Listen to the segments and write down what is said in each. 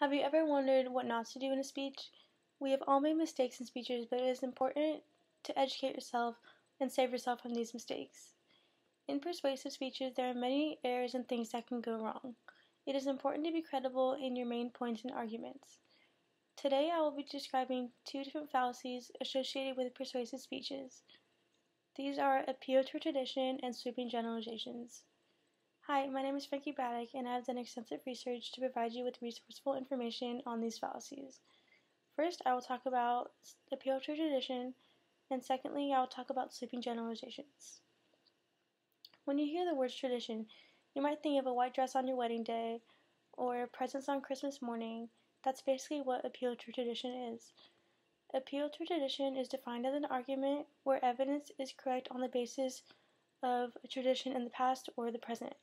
Have you ever wondered what not to do in a speech? We have all made mistakes in speeches, but it is important to educate yourself and save yourself from these mistakes. In persuasive speeches, there are many errors and things that can go wrong. It is important to be credible in your main points and arguments. Today, I will be describing two different fallacies associated with persuasive speeches. These are appeal to tradition and sweeping generalizations. Hi, my name is Frankie Braddock, and I have done extensive research to provide you with resourceful information on these fallacies. First, I will talk about appeal to tradition, and secondly, I will talk about sweeping generalizations. When you hear the words tradition, you might think of a white dress on your wedding day or presents on Christmas morning. That's basically what appeal to tradition is. Appeal to tradition is defined as an argument where evidence is correct on the basis of a tradition in the past or the present.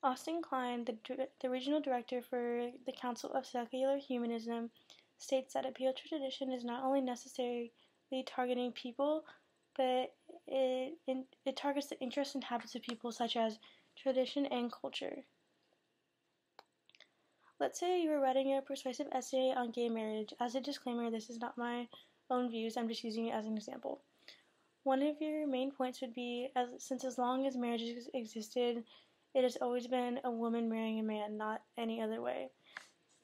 Austin Klein, the regional director for the Council of Secular Humanism, states that appeal to tradition is not only necessarily targeting people, but it targets the interests and habits of people such as tradition and culture. Let's say you are writing a persuasive essay on gay marriage. As a disclaimer, this is not my own views, I'm just using it as an example. One of your main points would be, since as long as marriage has existed, it has always been a woman marrying a man, not any other way.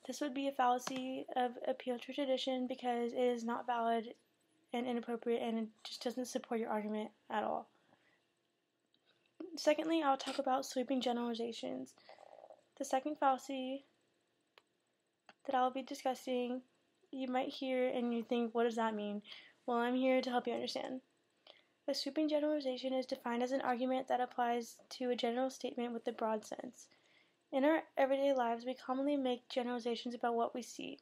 This would be a fallacy of appeal to tradition because it is not valid and inappropriate, and it just doesn't support your argument at all. Secondly, I'll talk about sweeping generalizations. The second fallacy that I'll be discussing, you might hear and you think, what does that mean? Well, I'm here to help you understand. A sweeping generalization is defined as an argument that applies to a general statement with a broad sense. In our everyday lives, we commonly make generalizations about what we see.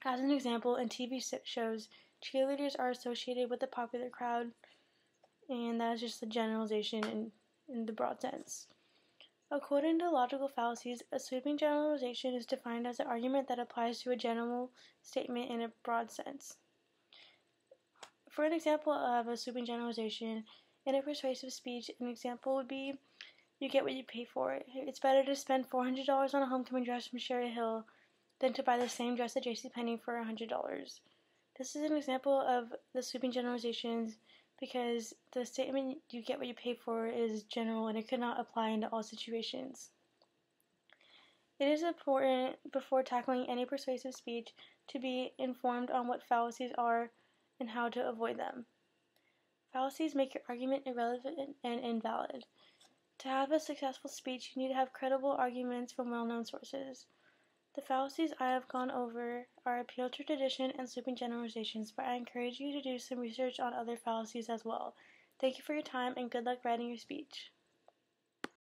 As an example, in TV shows, cheerleaders are associated with the popular crowd, and that is just a generalization in the broad sense. According to logical fallacies, a sweeping generalization is defined as an argument that applies to a general statement in a broad sense. For an example of a sweeping generalization, in a persuasive speech, an example would be, you get what you pay for. It's better to spend $400 on a homecoming dress from Sherry Hill than to buy the same dress at JCPenney for $100. This is an example of the sweeping generalizations because the statement, you get what you pay for, is general and it could not apply into all situations. It is important, before tackling any persuasive speech, to be informed on what fallacies are and how to avoid them. Fallacies make your argument irrelevant and invalid. To have a successful speech, you need to have credible arguments from well-known sources. The fallacies I have gone over are appeal to tradition and sweeping generalizations, but I encourage you to do some research on other fallacies as well. Thank you for your time and good luck writing your speech.